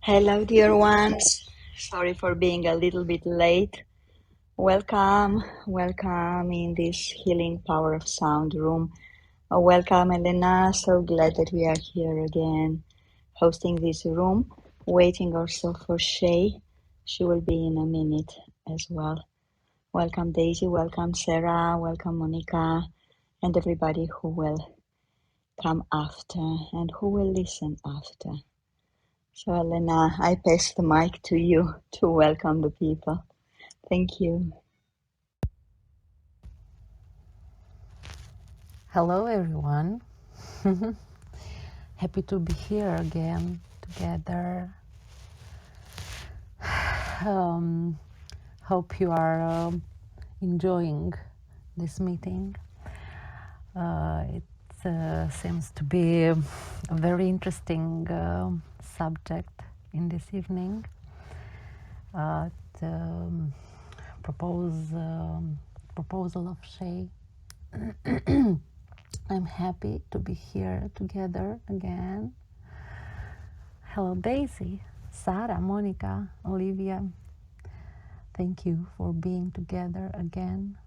Hello, dear ones. Sorry for being a little bit late. Welcome, welcome in this healing power of sound room. Welcome, Elena. So glad that we are here again, hosting this room. Waiting also for Shay. She will be in a minute as well. Welcome, Daisy. Welcome, Sarah. Welcome, Monica, and everybody who will come after and who will listen after. So, Elena, I pass the mic to you to welcome the people. Thank you. Hello, everyone. Happy to be here again together. Um, Hope you are enjoying this meeting. It seems to be a very interesting subject in this evening. The proposal of Shay. I'm happy to be here together again. Hello, Daisy, Sarah, Monica, Olivia. Thank you for being together again.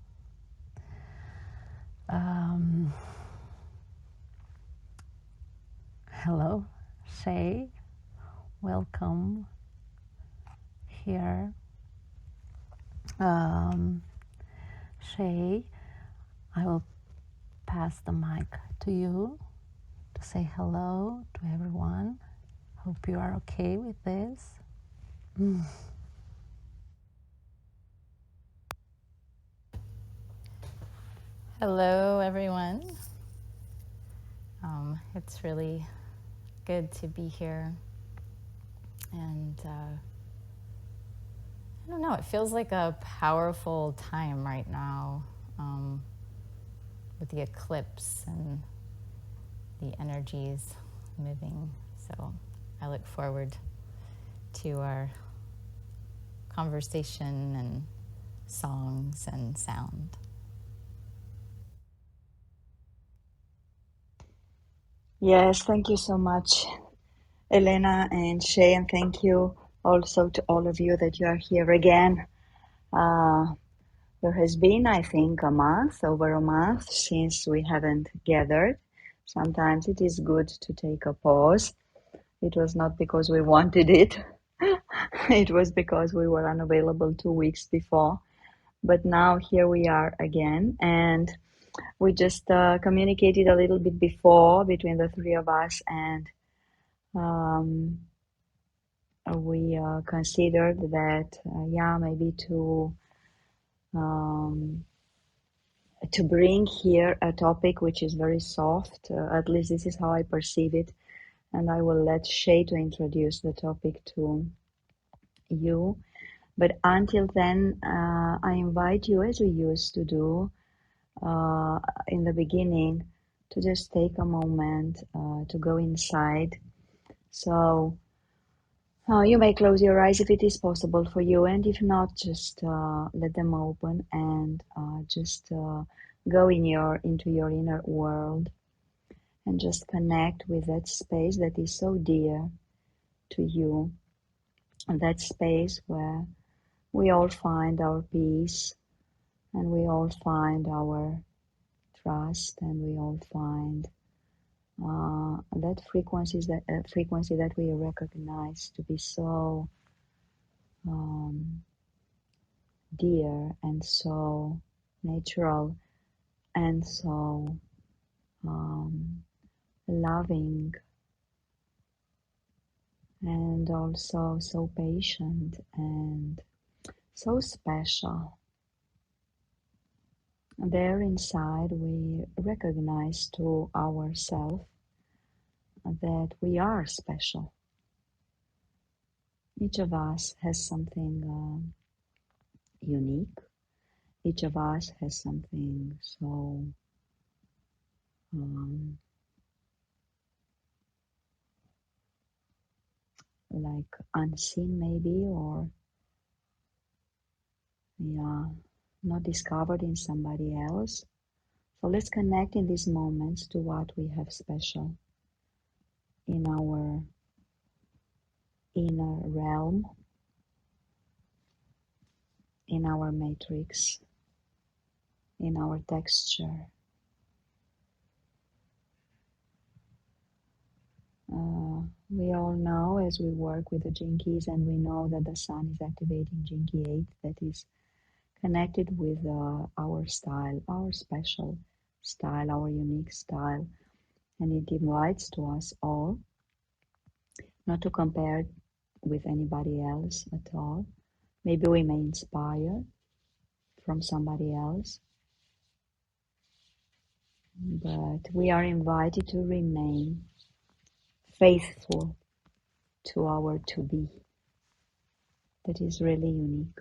Um, Hello, Shay. Welcome here. Shay, I will pass the mic to you to say hello to everyone. Hope you are okay with this. Hello, everyone. It's really good to be here. And I don't know, it feels like a powerful time right now with the eclipse and the energies moving. So I look forward to our conversation and songs and sound. Yes, thank you so much, Elena and Shay, and thank you also to all of you that you are here again. Uh, there has been, I think, over a month, since we haven't gathered. Sometimes it is good to take a pause. It was not because we wanted it. It was because we were unavailable 2 weeks before. But now here we are again, and we just communicated a little bit before between the three of us, and um, we considered that, maybe um, to bring here a topic which is very soft. At least this is how I perceive it, and I will let Shay to introduce the topic to you. But until then, I invite you, as we used to do in the beginning, to just take a moment to go inside. So you may close your eyes if it is possible for you, and if not, just let them open and just go into your inner world and just connect with that space that is so dear to you, and that space where we all find our peace, and we all find our trust, and we all find that frequency that we recognize to be so um, dear and so natural and so um, loving, and also so patient and so special. There inside, we recognize to ourselves that we are special. Each of us has something unique. Each of us has something so um, like unseen, maybe, or not discovered in somebody else. So let's connect in these moments to what we have special in our inner realm, in our matrix, in our texture. We all know as we work with the Jinkies, and we know that the sun is activating Jinki 8, that is connected with our style, our special style, our unique style. And it invites to us all not to compare with anybody else at all. Maybe we may inspire from somebody else, but we are invited to remain faithful to our to be that is really unique.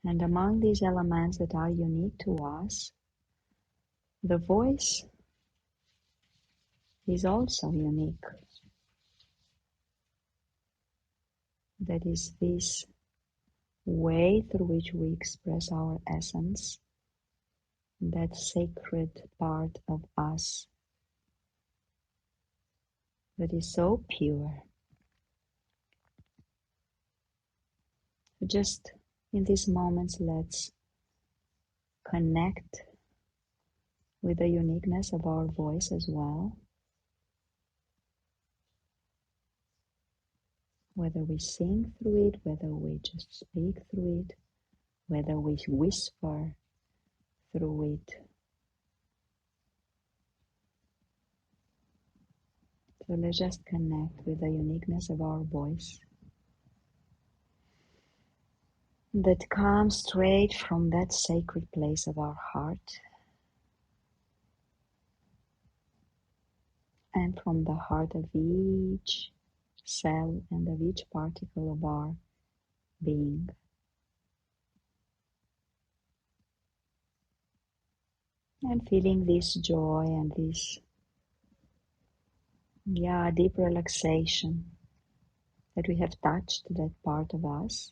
And among these elements that are unique to us, the voice is also unique. That is this way through which we express our essence, that sacred part of us that is so pure. Just in these moments, let's connect with the uniqueness of our voice as well. Whether we sing through it, whether we just speak through it, whether we whisper through it. So let's just connect with the uniqueness of our voice that comes straight from that sacred place of our heart and from the heart of each cell and of each particle of our being. And feeling this joy and this, deep relaxation that we have touched that part of us.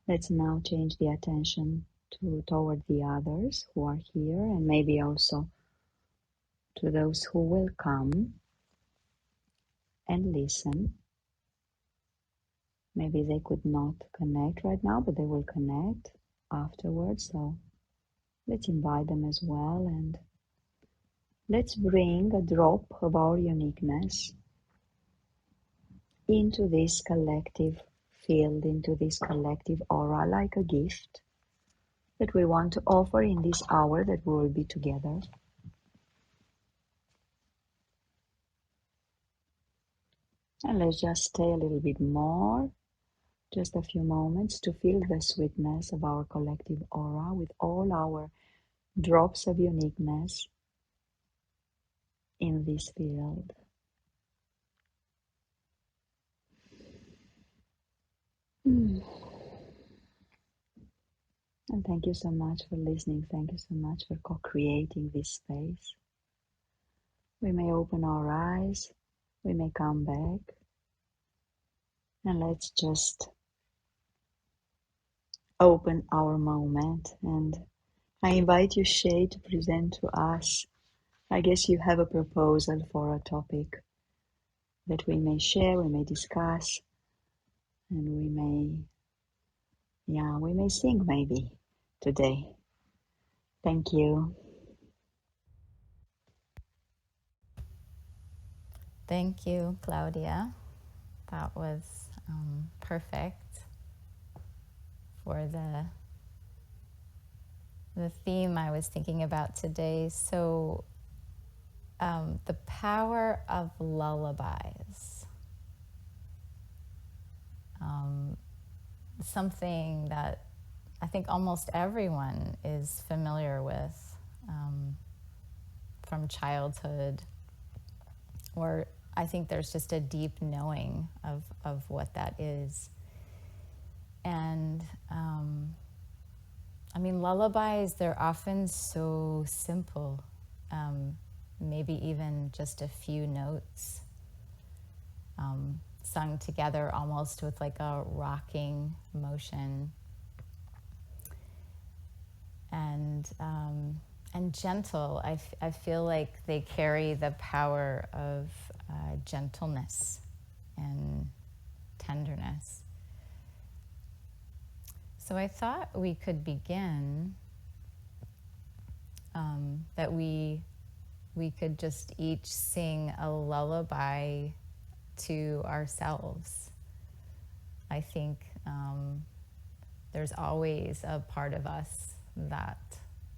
Let's now change the attention toward the others who are here, and maybe also to those who will come and listen. Maybe they could not connect right now, but they will connect afterwards. So let's invite them as well, and let's bring a drop of our uniqueness into this collective field, into this collective aura, like a gift that we want to offer in this hour that we will be together. And let's just stay a little bit more, just a few moments, to feel the sweetness of our collective aura with all our drops of uniqueness in this field. And thank you so much for listening. Thank you so much for co-creating this space. We may open our eyes, we may come back, and let's just open our moment. And I invite you, Shay, to present to us. I guess you have a proposal for a topic that we may share, we may discuss, and we may sing maybe today. Thank you. Thank you, Claudia. That was perfect for the theme I was thinking about today. So, the power of lullabies. Something that I think almost everyone is familiar with from childhood, or I think there's just a deep knowing of what that is. And I mean, lullabies, they're often so simple, maybe even just a few notes sung together almost with like a rocking motion. And and gentle. I feel like they carry the power of gentleness and tenderness. So I thought we could begin, that we could just each sing a lullaby to ourselves. I think there's always a part of us that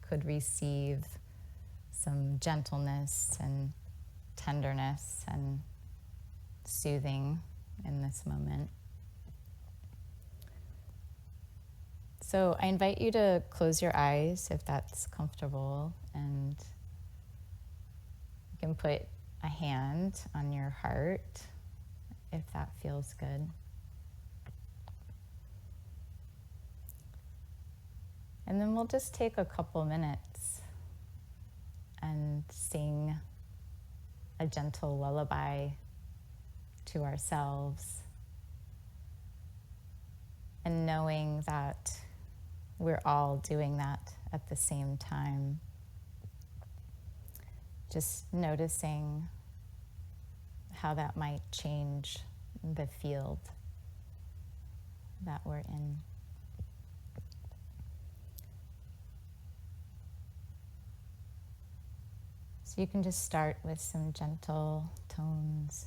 could receive some gentleness and tenderness and soothing in this moment. So I invite you to close your eyes if that's comfortable, and you can put a hand on your heart if that feels good. And then we'll just take a couple minutes and sing a gentle lullaby to ourselves, and knowing that we're all doing that at the same time. Just noticing how that might change the field that we're in. So you can just start with some gentle tones.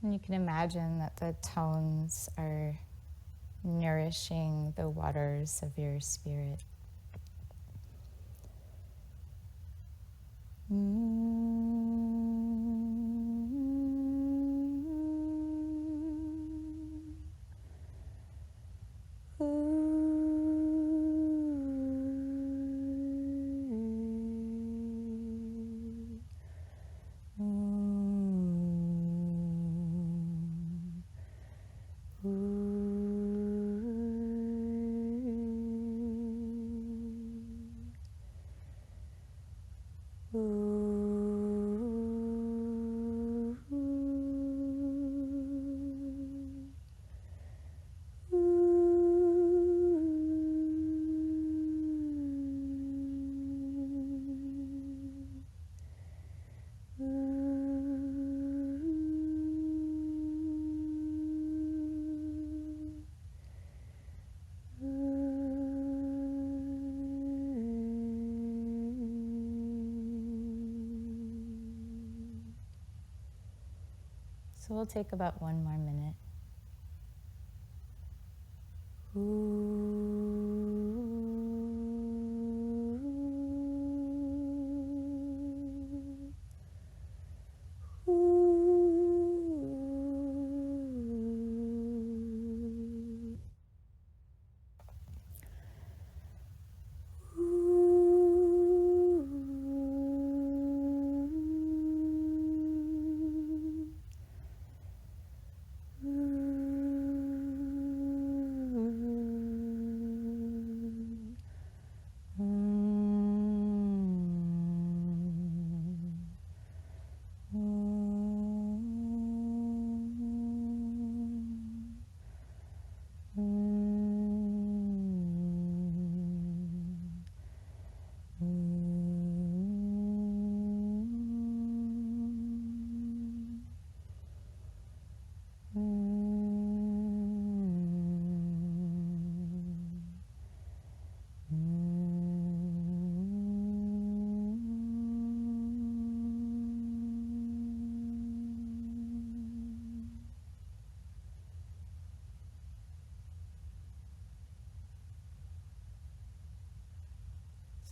And you can imagine that the tones are nourishing the waters of your spirit. So we'll take about one more minute.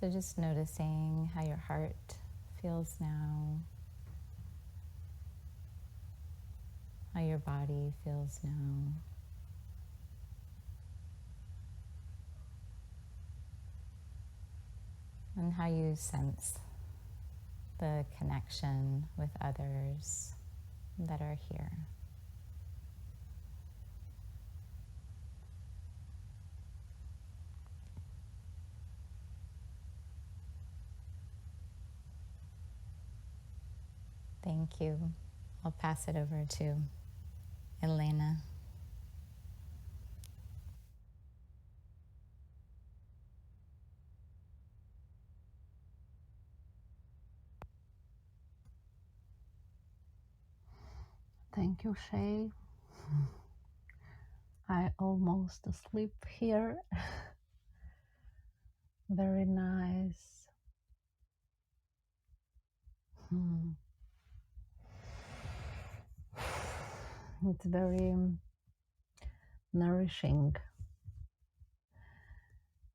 So just noticing how your heart feels now, how your body feels now, and how you sense the connection with others that are here. Thank you. I'll pass it over to Elena. Thank you, Shay. I almost asleep here. Very nice. Hmm. It's very nourishing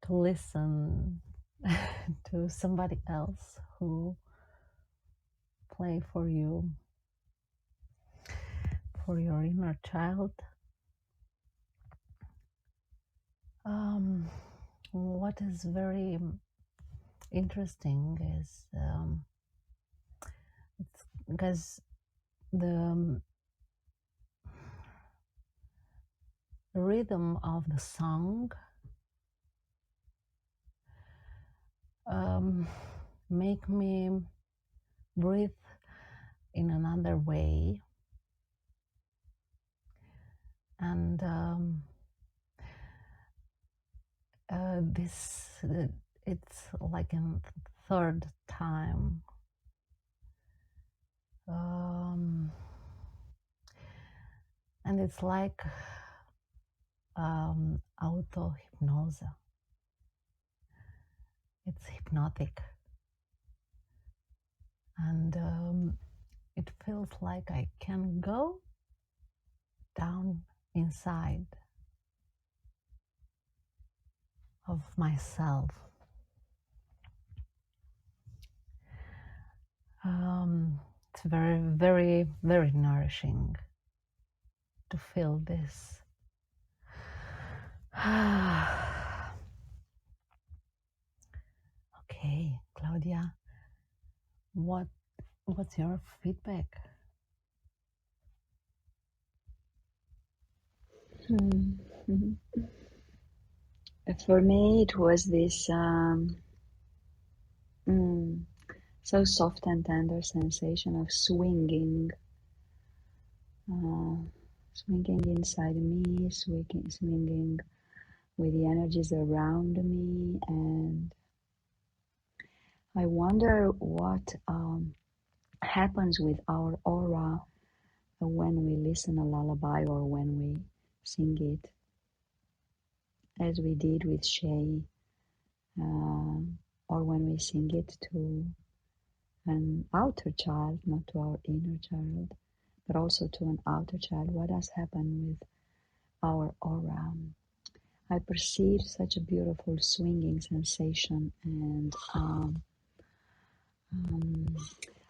to listen to somebody else who play for you, for your inner child. What is very interesting is it's because the rhythm of the song um, make me breathe in another way, and this it's like a third time, and it's like auto hypnosis. It's hypnotic, and it feels like I can go down inside of myself. It's very, very, very nourishing to feel this. Okay, Claudia, what's your feedback? Hmm. Mhm. For me, it was this so soft and tender sensation of uh, swinging inside me, swinging with the energies around me, and I wonder what happens with our aura when we listen a lullaby or when we sing it, as we did with Shay, or when we sing it to an outer child, not to our inner child, but also to an outer child. What does happen with our aura? I perceive such a beautiful swinging sensation, and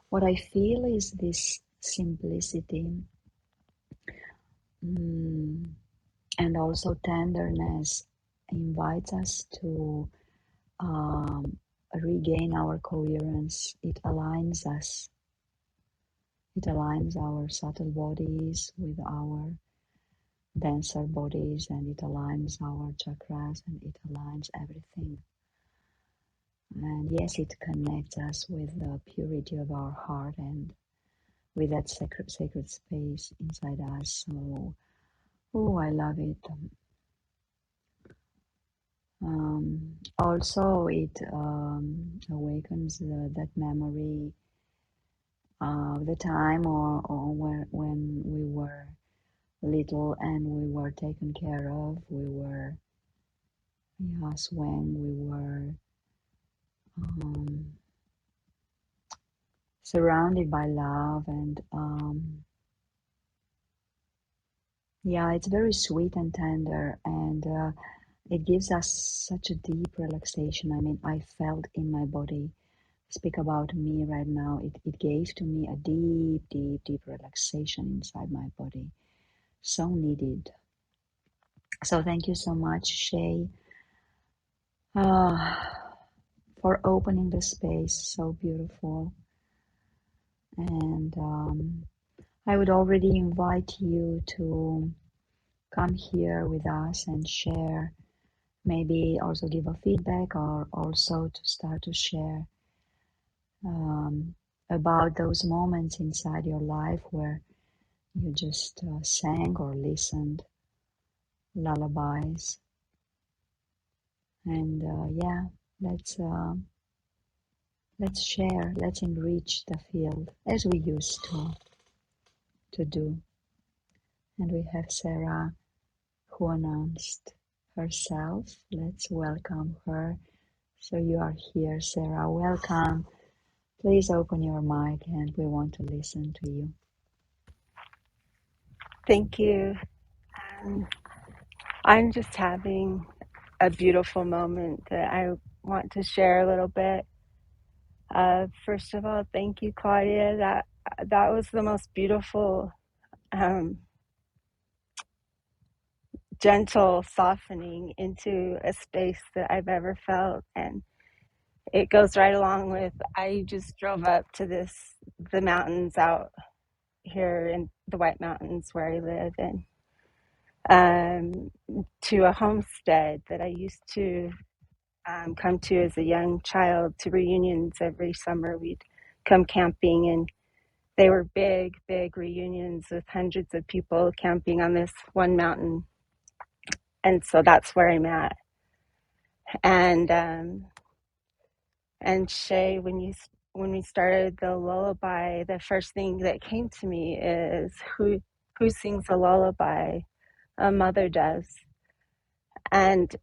what I feel is this simplicity, and also tenderness invites us to regain our coherence. It aligns us. It aligns our subtle bodies with our denser bodies, and it aligns our chakras, and it aligns everything. And yes, it connects us with the purity of our heart and with that sacred space inside us. So, oh, I love it. Also, it awakens that memory of the time or when we were little and we were taken care of. We were, yes, when we were surrounded by love, and yeah, it's very sweet and tender, and it gives us such a deep relaxation. I mean, I felt in my body speak about me right now, it gave to me a deep, deep, deep relaxation inside my body. So needed. So thank you so much, Shay, for opening the space. So beautiful. And I would already invite you to come here with us and share, maybe also give a feedback, or also to start to share um, about those moments inside your life where you just sang or listened lullabies. And yeah, let's share, let's enrich the field as we used to do. And we have Sarah who announced herself. Let's welcome her. So you are here, Sarah. Welcome. Please open your mic and we want to listen to you. Thank you. Um, I'm just having a beautiful moment that I want to share a little bit. First of all, thank you, Claudia. That was the most beautiful, um, gentle softening into a space that I've ever felt, and it goes right along with. I just drove up to the mountains out here in the White Mountains where I live, and to a homestead that I used to come to as a young child, to reunions every summer. We'd come camping, and they were big, big reunions with hundreds of people camping on this one mountain. And so that's where I'm at. And Shay, when we started the lullaby, the first thing that came to me is who sings a lullaby? A mother does. And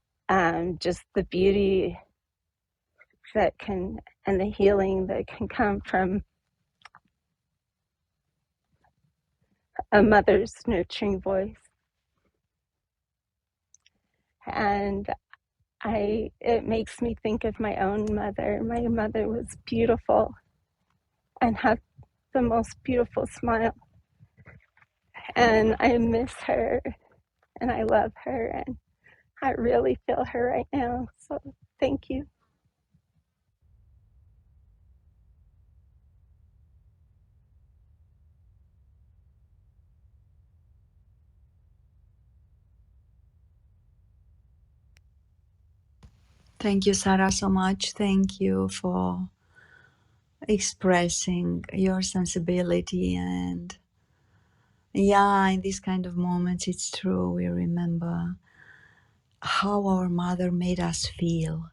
just the beauty that can, and the healing that can come from a mother's nurturing voice. And it makes me think of my own mother. My mother was beautiful and had the most beautiful smile. And I miss her and I love her, and I really feel her right now. So thank you. Thank you, Sarah, so much. Thank you for expressing your sensibility. And yeah, in these kind of moments, it's true. We remember how our mother made us feel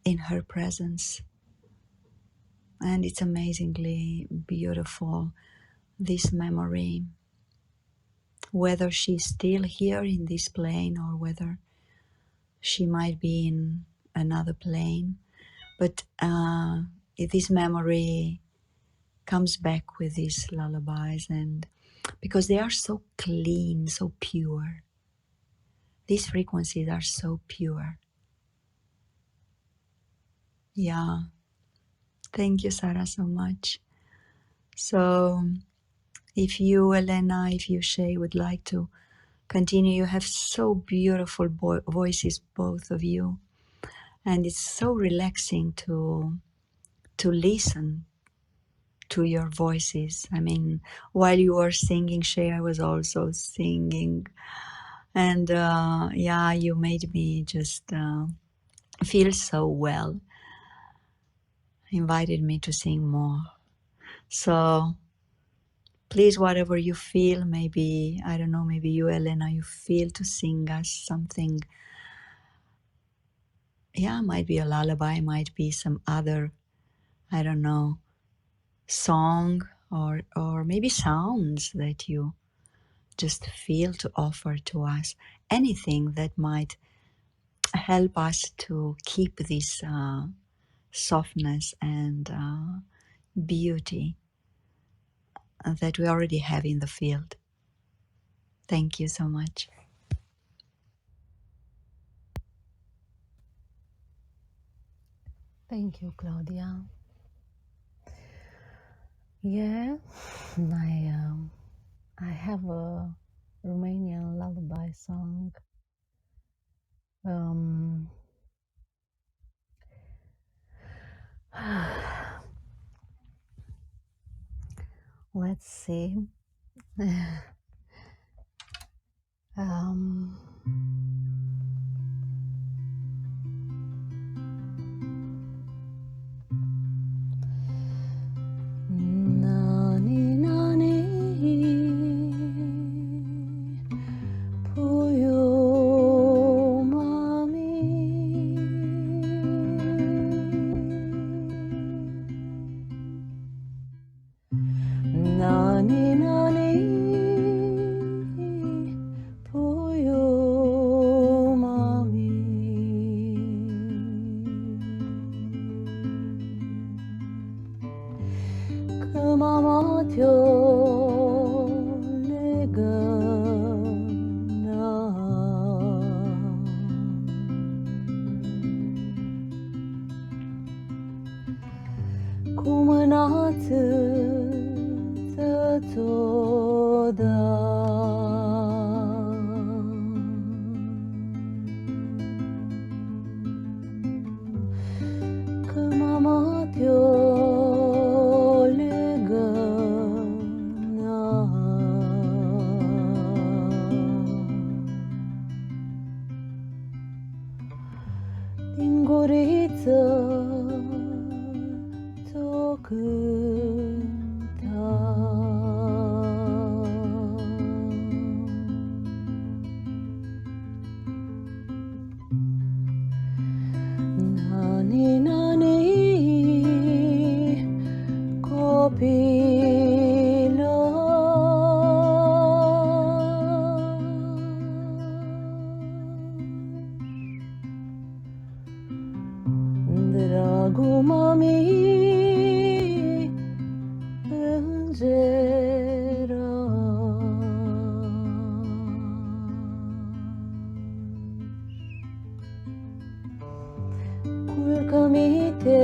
in her presence. And it's amazingly beautiful, this memory, whether she's still here in this plane or whether she might be in another plane. But this memory comes back with these lullabies, and because they are so clean, so pure. These frequencies are so pure. Yeah. Thank you, Sarah, so much. So if you, Elena, if you, Shay, would like to continue, you have so beautiful voices, both of you. And it's so relaxing to listen to your voices. I mean, while you were singing, Shay, I was also singing. And yeah, you made me just feel so well, invited me to sing more. So please, whatever you feel, maybe, I don't know, maybe you, Elena, you feel to sing us something. Yeah, might be a lullaby, might be some other, I don't know, song, or maybe sounds that you just feel to offer to us. Anything that might help us to keep this softness and beauty that we already have in the field. Thank you so much. Thank you, Claudia. Yeah, I have a Romanian lullaby song. Um, let's see. Um, Nani nani puyo mami nani nani puyo mami Kamamatyo legana Kumanatsu tatoda Kamamatyo legana Dingoritsa tokunta Nani nani kopila Dragumami Angera Kulkamite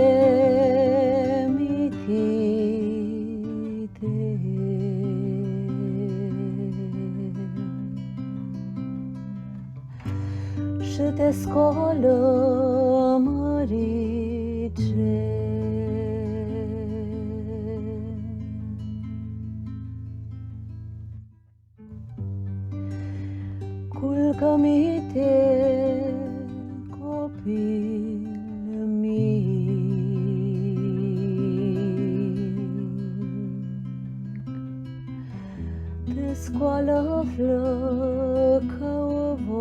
mitite Și te scoală mărice Culcă-mi-te copil mic Te scoală flăcă o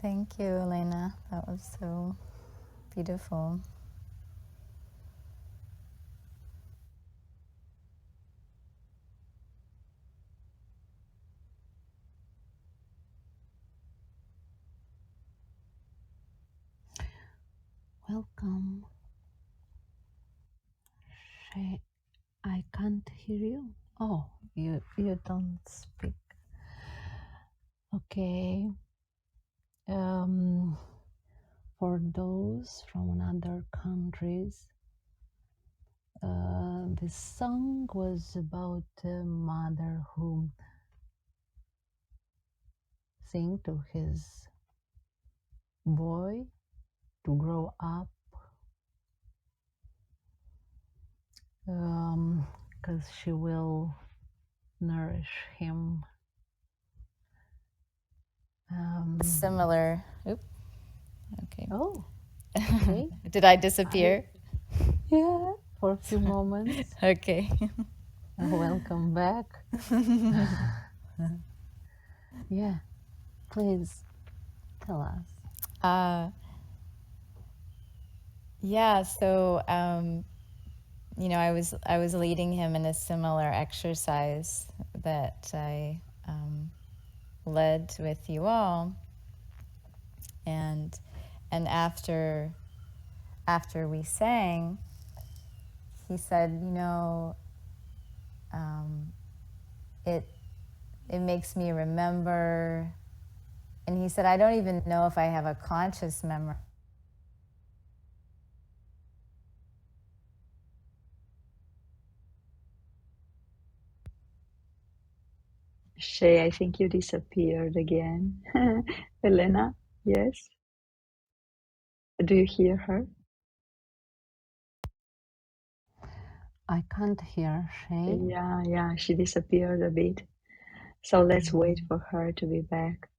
Thank you, Elena. That was so beautiful. Welcome, Shay. I can't hear you. Oh, you don't speak. Okay. Um, for those from other countries, this song was about a mother who sing to his boy to grow up, because she will nourish him. Similar. Oop. Okay. Oh, okay. Did I disappear? Yeah, for a few moments. Okay. Welcome back. Yeah, please tell us. Uh, yeah, so I was leading him in a similar exercise that I led with you all, and after we sang, he said, um, it it makes me remember, and he said, I don't even know if I have a conscious memory. Shay, I think you disappeared again. Elena, yes? Do you hear her? I can't hear Shay. Yeah, she disappeared a bit. So let's wait for her to be back.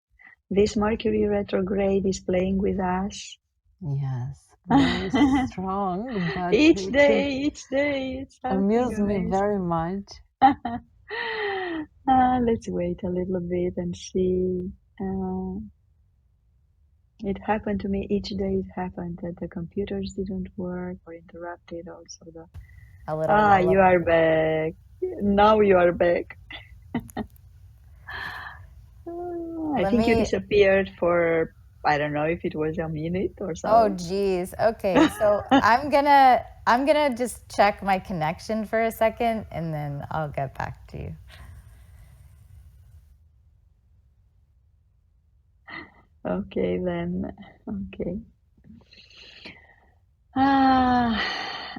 This Mercury retrograde is playing with us. Yes, very strong, but Each day, it's something amused me amazing. very much. Let's wait a little bit and see. Uh, it happened to me each day. It happened that the computers didn't work or interrupted. Also, A little you lullaby. are back. Now you are back. I Let think you me. disappeared for, I don't know if it was a minute or Oh, so. geez. Okay, so I'm gonna just check my connection for a second, and then I'll get back to you. Okay, then. Okay. Ah,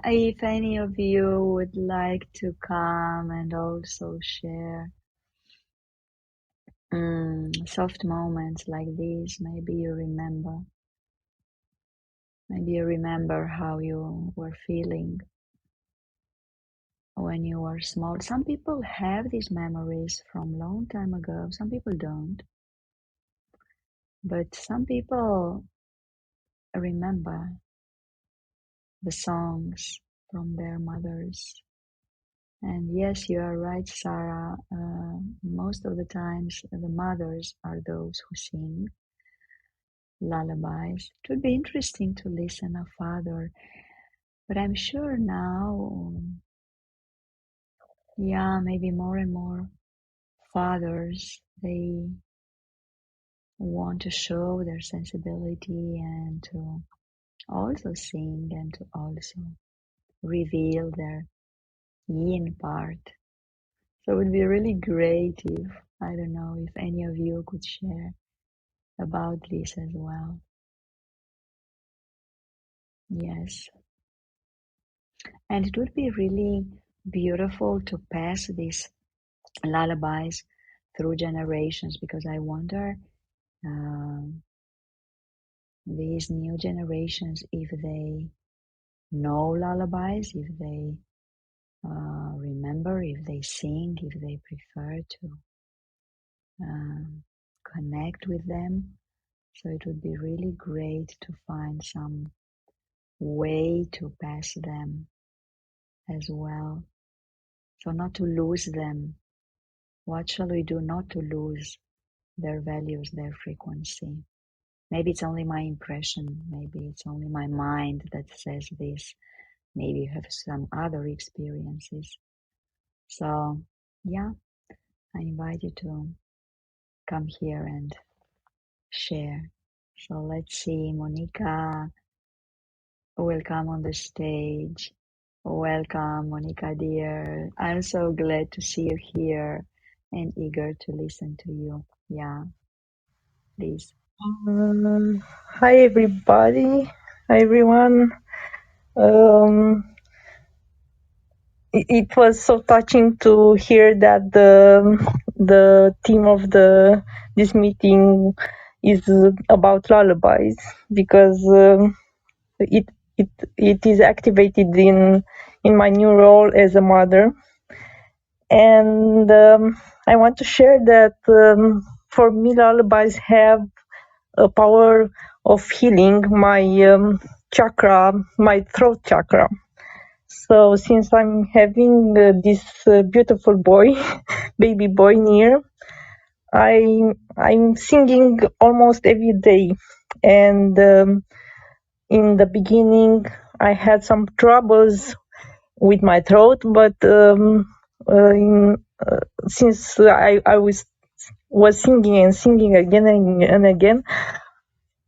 if any of you would like to come and also share soft moments like these, maybe you remember how you were feeling when you were small. Some people have these memories from long time ago. Some people don't, but some people remember the songs from their mothers. And yes, you are right, Sarah. Most of the times, the mothers are those who sing lullabies. It would be interesting to listen a father, but I'm sure now, yeah, maybe more and more fathers, they want to show their sensibility and to also sing and to also reveal their yin part. So it would be really great if, I don't know, if any of you could share about this as well. Yes. And it would be really beautiful to pass these lullabies through generations, because I wonder, um, these new generations, if they know lullabies, if they remember, if they sing, if they prefer to connect with them. So it would be really great to find some way to pass them as well. So not to lose them. What shall we do not to lose their values, their frequency? Maybe it's only my impression. Maybe it's only my mind that says this. Maybe you have some other experiences. So, yeah, I invite you to come here and share. So let's see, Monica will come on the stage. Welcome, Monica dear. I'm so glad to see you here and eager to listen to you. Yeah, please. Hi everybody, hi everyone. It was so touching to hear that the theme of the this meeting is about lullabies, because it it is activated in my new role as a mother, and I want to share that for me lullabies have a power of healing my chakra, my throat chakra. So since I'm having this beautiful boy, baby boy near, I'm singing almost every day, And in the beginning, I had some troubles with my throat, but since I was singing and singing again and again,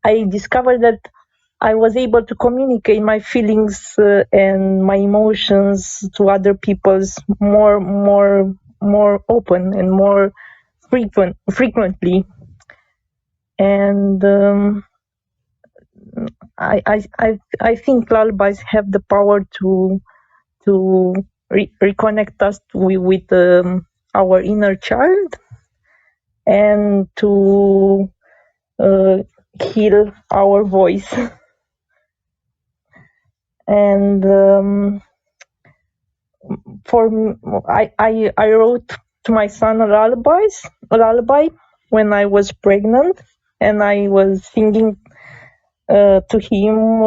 I discovered that I was able to communicate my feelings and my emotions to other people's more open and more frequently. And I think lullabies have the power to reconnect us with our inner child and to heal our voice. And for me, I wrote to my son a lullaby when I was pregnant, and I was singing to him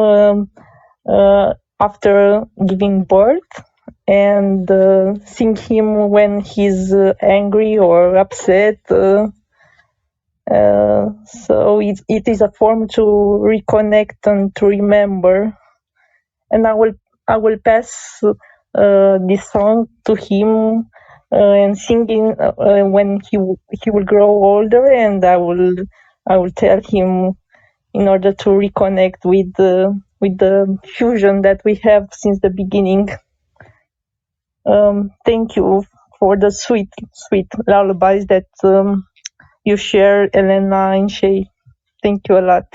after giving birth, and sing him when he's angry or upset. So it is a form to reconnect and to remember. And I will pass this song to him and singing when he will grow older, and I will tell him in order to reconnect with the fusion that we have since the beginning. Thank you for the sweet lullabies that you share, Elena and Shay. Thank you a lot.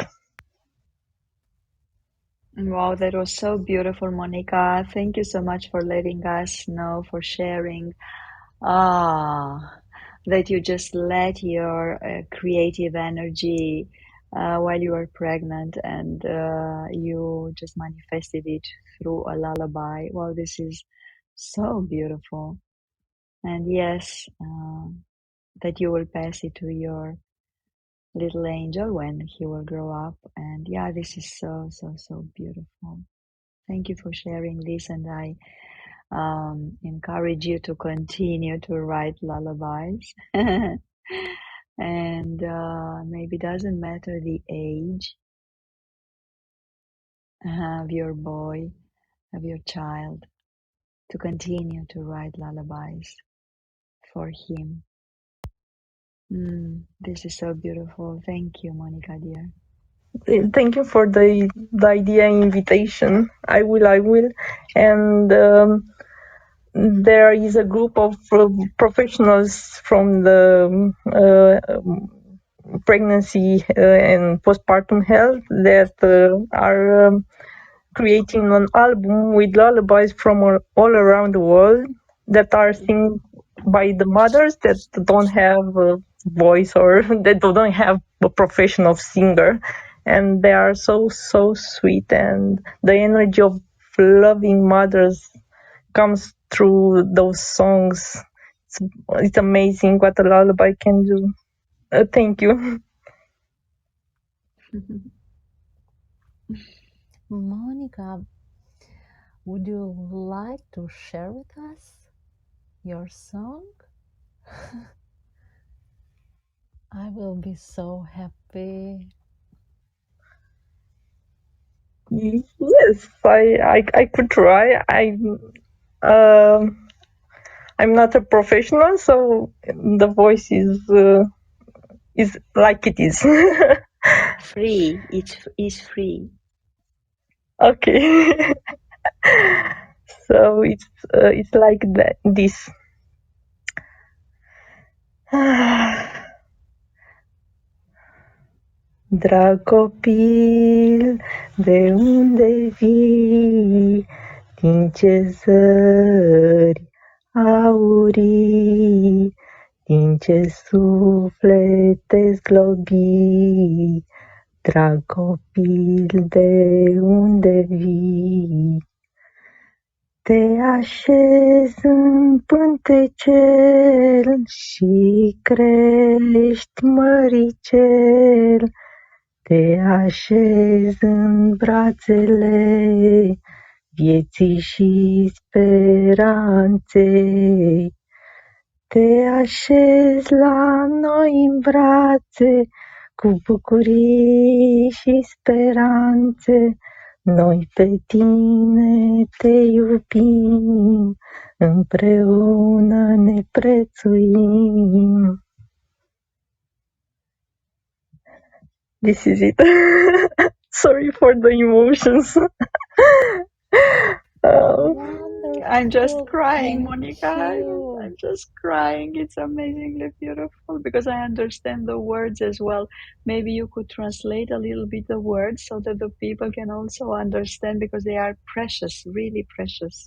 Wow, that was so beautiful, Monica. Thank you so much for letting us know, for sharing. That you just let your creative energy while you were pregnant, and you just manifested it through a lullaby. Wow, this is so beautiful. And yes, that you will pass it to your little angel when he will grow up. And yeah, this is so, so, so beautiful. Thank you for sharing this, and I encourage you to continue to write lullabies. And maybe doesn't matter the age of your boy, of your child, to continue to write lullabies for him. This is so beautiful. Thank you, Monica, dear. Thank you for the idea invitation. I will. And there is a group of professionals from the pregnancy and postpartum health that are creating an album with lullabies from all around the world that are sung by the mothers that don't have a voice or that don't have a profession of singer, and they are so sweet, and the energy of loving mothers comes through those songs. It's amazing what a lullaby can do. Thank you. Monica, would you like to share with us your song? I will be so happy. Yes, I could try. I'm not a professional, so the voice is like it is. Free, it's free. Okay. So it's like that. This. Drag copil, de unde vii, din ce zări aurii, din ce suflete zglobi, drag copil, de unde vii. Te așezi în pântecel și crești măricel, te așezi în brațele vieții și speranței. Te așezi la noi în brațe cu bucurii și speranțe, noi pe tine te iubim, împreună ne prețuim. This is it. Sorry for the emotions. I'm just Wonderful. crying, Thank Monica. you. I'm just crying. It's amazingly beautiful because I understand the words as well. Maybe you could translate a little bit the words so that the people can also understand because they are precious, really precious.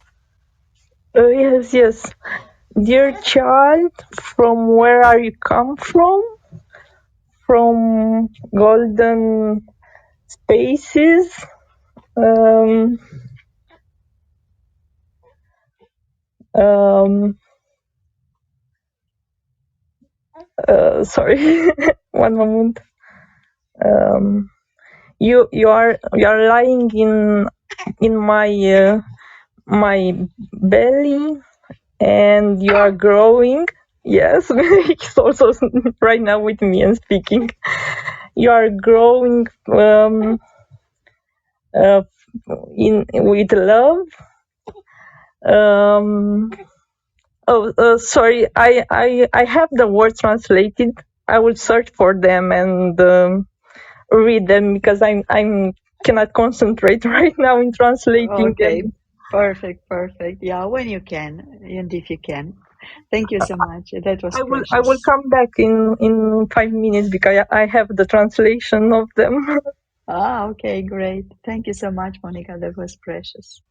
Yes, yes. Dear child, from where are you come from? From golden spaces. Um, um, sorry, one moment. You are lying in my belly, and you are growing. Yes, he's also right now with me and speaking. You are growing uh, in with love. Um, sorry, I have the words translated. I will search for them and read them because I'm cannot concentrate right now in translating Okay, them. perfect, perfect. Yeah, when you can, and if you can. Thank you so much. That was I will precious. come back in 5 minutes because I have the translation of them. Ah, okay, great. Thank you so much, Monica. That was precious.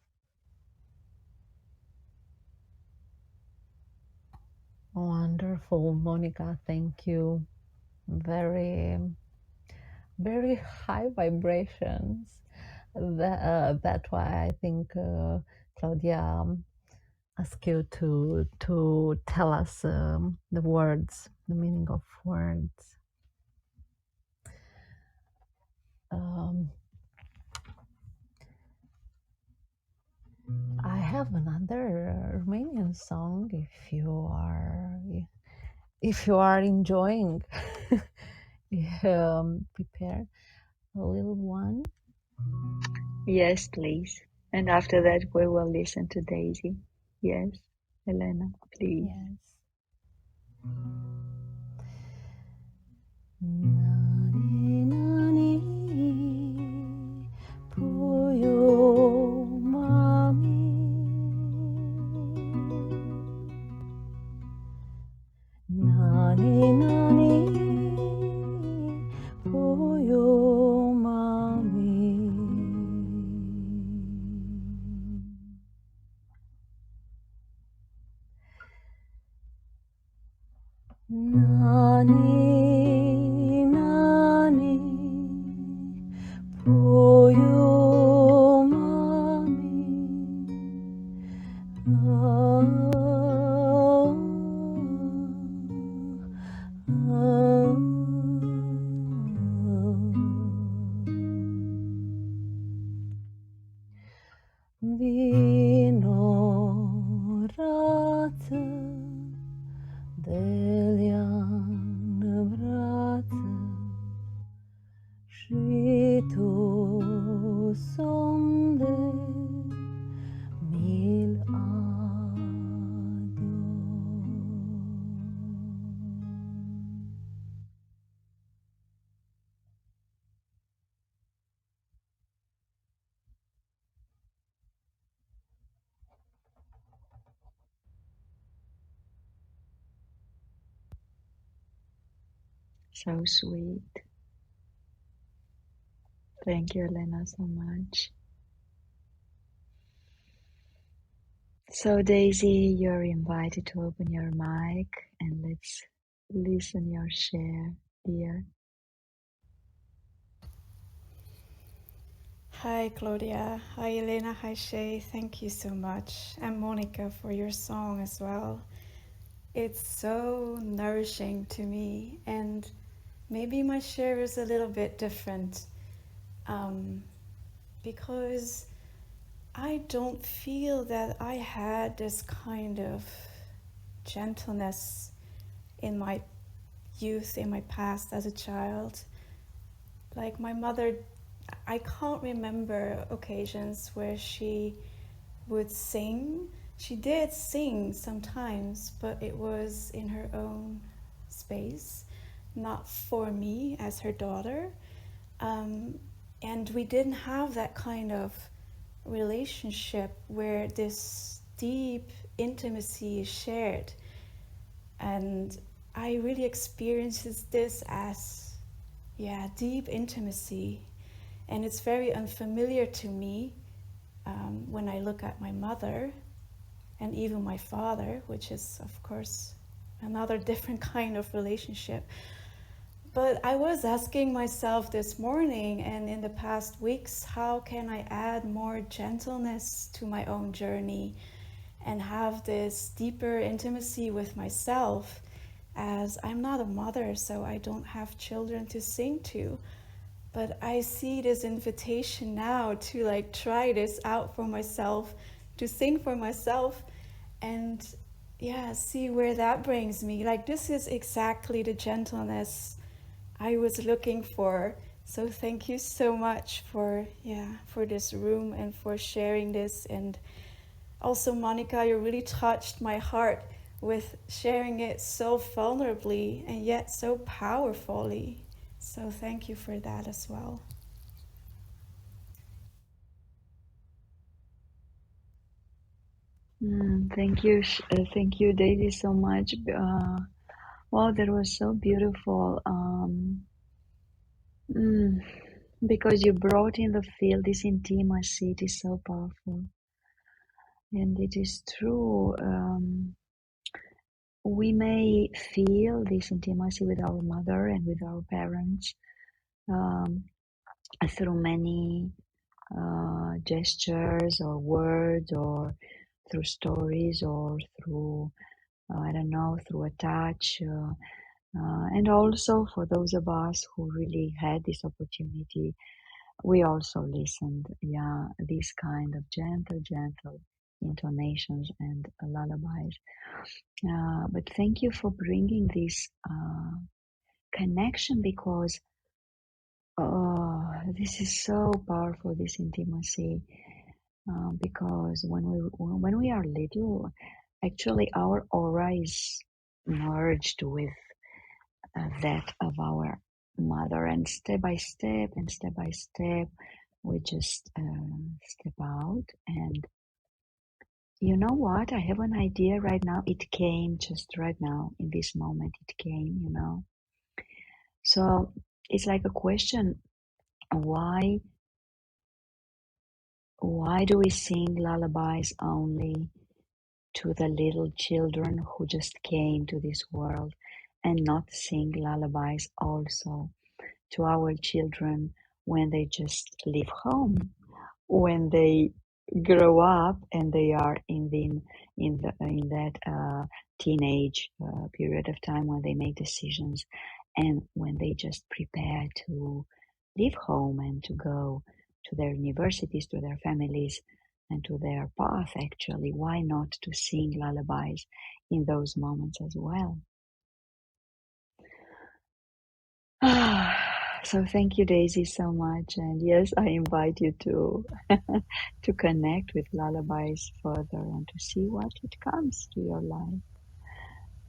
Wonderful, Monica. Thank you. Very, very high vibrations. That's why I think Claudia asked you to tell us the words, the meaning of words. Um, I have another Romanian song. If you are enjoying, prepare a little one. Yes, please. And after that, we will listen to Daisy. Yes, Elena, please. Yes. Nani nani puyo mami nani nani puyo mami nani nani puyo mami vino rază de-lian brață și tu sonde mil ador. So sweet. Thank you, Elena, so much. So, Daisy, you're invited to open your mic and let's listen your share, dear. Hi, Claudia. Hi, Elena. Hi, Shay. Thank you so much. And Monica for your song as well. It's so nourishing to me. And maybe my share is a little bit different because I don't feel that I had this kind of gentleness in my youth, in my past as a child. Like my mother, I can't remember occasions where she would sing. She did sing sometimes, but it was in her own space, not for me as her daughter. Um, and we didn't have that kind of relationship where this deep intimacy is shared. And I really experienced this as, yeah, deep intimacy. And it's very unfamiliar to me when I look at my mother and even my father, which is, of course, another different kind of relationship. But I was asking myself this morning and in the past weeks, how can I add more gentleness to my own journey and have this deeper intimacy with myself, as I'm not a mother, so I don't have children to sing to. But I see this invitation now to like try this out for myself, to sing for myself, and yeah, see where that brings me. Like this is exactly the gentleness I was looking for. So thank you so much for for this room and for sharing this. And also, Monica, you really touched my heart with sharing it so vulnerably and yet so powerfully. So thank you for that as well. Thank you, Daisy, so much. Wow, that was so beautiful. Mm, because you brought in the field this intimacy. It is so powerful, and it is true. We may feel this intimacy with our mother and with our parents um, through many gestures or words, or through stories, or through I don't know, through a touch. And also for those of us who really had this opportunity, we also listened, these kind of gentle intonations and lullabies. But thank you for bringing this connection, because this is so powerful, this intimacy. Because when we are little, actually our aura is merged with that of our mother, and step by step we just step out. And you know what, I have an idea right now. It came just right now in this moment. It came, so it's like a question: why do we sing lullabies only to the little children who just came to this world, and not sing lullabies also to our children when they just leave home, when they grow up and they are in that teenage period of time when they make decisions, and when they just prepare to leave home and to go to their universities, to their families, and to their path. Actually, why not to sing lullabies in those moments as well? So thank you, Daisy, so much. And yes, I invite you to to connect with lullabies further and to see what it comes to your life.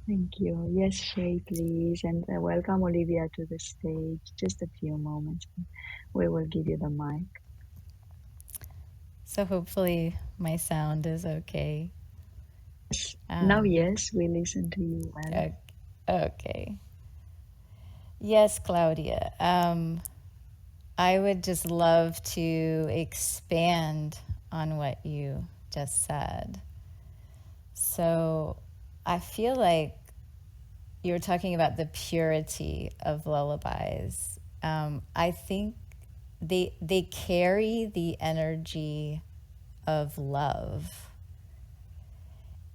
Thank you. Yes, Shay, please. And welcome Olivia to the stage. Just a few moments. We will give you the mic. So hopefully my sound is okay. Now, Um, yes, we listen to you well. okay. Yes, Claudia. I would just love to expand on what you just said. So I feel like you were talking about the purity of lullabies. I think they carry the energy of love,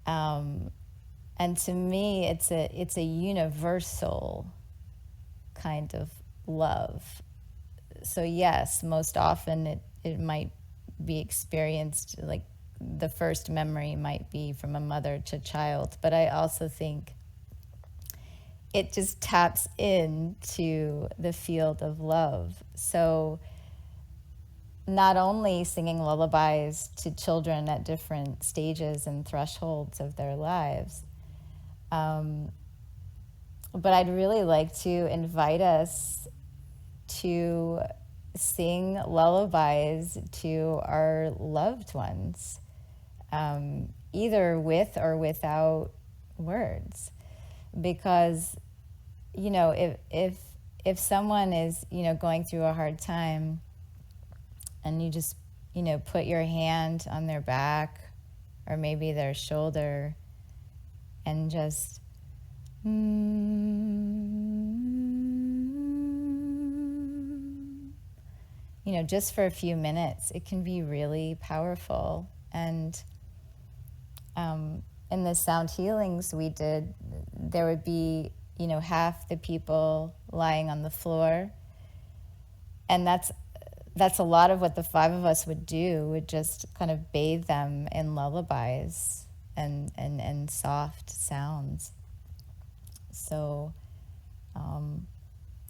and to me, it's a universal kind of love. So yes, most often it might be experienced like the first memory might be from a mother to child, but I also think it just taps into the field of love. So not only singing lullabies to children at different stages and thresholds of their lives, but I'd really like to invite us to sing lullabies to our loved ones, either with or without words. Because, if someone is, going through a hard time, and you just, put your hand on their back or maybe their shoulder and just just for a few minutes, it can be really powerful. And in the sound healings we did, there would be, half the people lying on the floor. And that's a lot of what the five of us would do, would just kind of bathe them in lullabies and soft sounds. So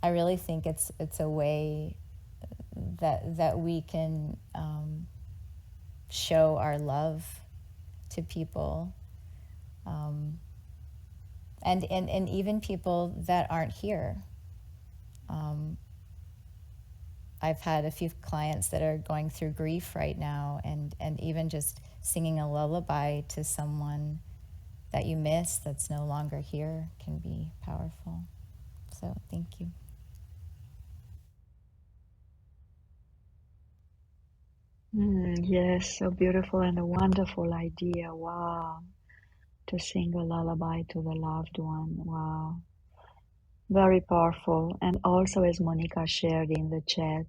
I really think it's a way that we can show our love to people, and even people that aren't here. I've had a few clients that are going through grief right now, and even just singing a lullaby to someone that you miss that's no longer here can be powerful. So thank you. Yes, so beautiful and a wonderful idea. Wow. To sing a lullaby to the loved one. Wow. Very powerful. And also, as Monica shared in the chat,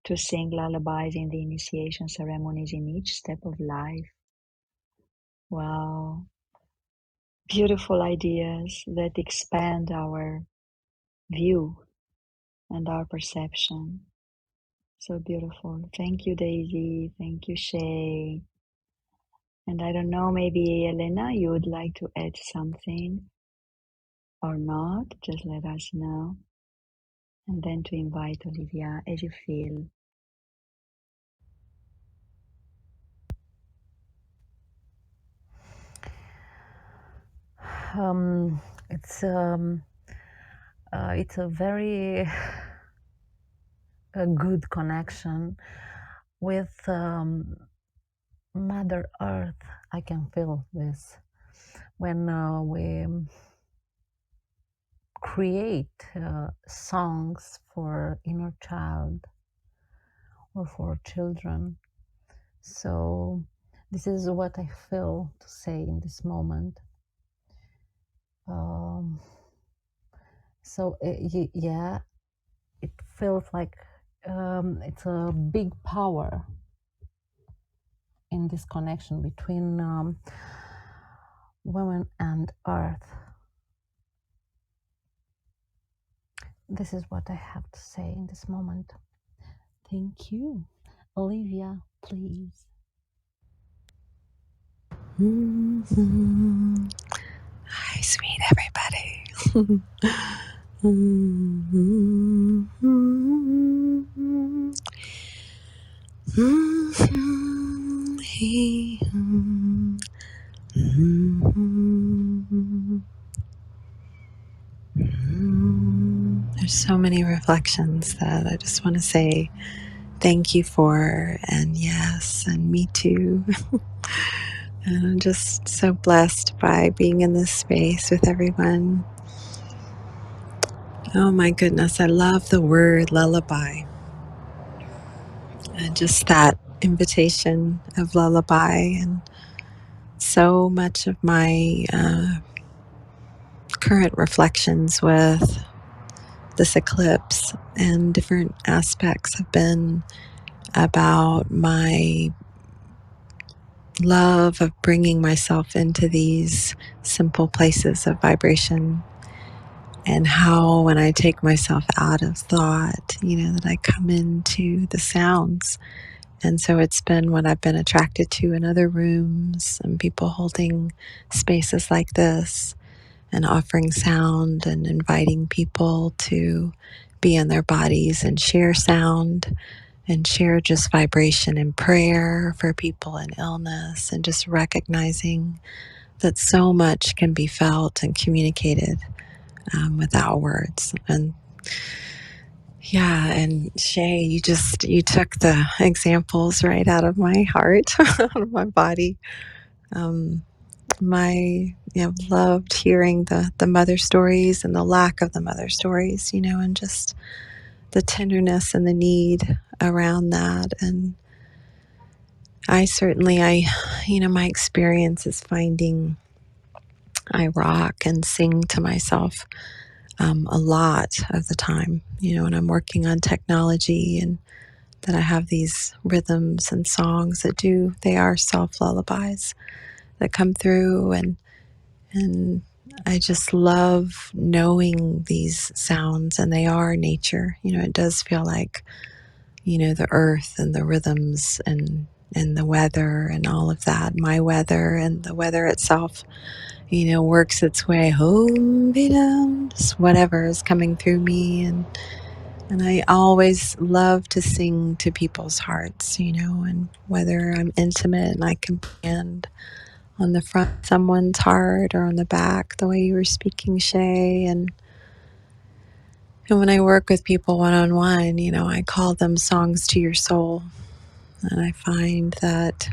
to sing lullabies in the initiation ceremonies in each step of life. Wow. Beautiful ideas that expand our view and our perception. So beautiful. Thank you, Daisy. Thank you, Shay. And I don't know, maybe Elena, you would like to add something or not? Just let us know. And then to invite Olivia as you feel. Um, it's it's a very a good connection with Mother Earth. I can feel this when we create songs for inner child or for children. So this is what I feel to say in this moment. Um, so yeah, it feels like it's a big power in this connection between women and earth. This is what I have to say in this moment. Thank you. Olivia, please. Mhm. Hi, sweet everybody. Mhm. Mhm. Hey, mhm. There's so many reflections that I just want to say thank you for, and yes, and me too. And I'm just so blessed by being in this space with everyone. Oh my goodness, I love the word lullaby, and just that invitation of lullaby. And so much of my current reflections with this eclipse and different aspects have been about my love of bringing myself into these simple places of vibration, and how when I take myself out of thought, that I come into the sounds. And so it's been what I've been attracted to in other rooms and people holding spaces like this. and offering sound and inviting people to be in their bodies and share sound and share just vibration and prayer for people in illness, and just recognizing that so much can be felt and communicated without words. And yeah, and Shay, you took the examples right out of my heart, out of my body. Um, loved hearing the mother stories and the lack of the mother stories, and just the tenderness and the need around that. And my experience is finding I rock and sing to myself a lot of the time, when I'm working on technology, and that I have these rhythms and songs they are self lullabies that come through. And I just love knowing these sounds, and they are nature. It does feel like, the earth and the rhythms and the weather and all of that. My weather and the weather itself, works its way home, just whatever is coming through me. And I always love to sing to people's hearts, and whether I'm intimate and I can land on the front of someone's heart or on the back, the way you were speaking, Shay. And when I work with people one on one, I call them songs to your soul. And I find that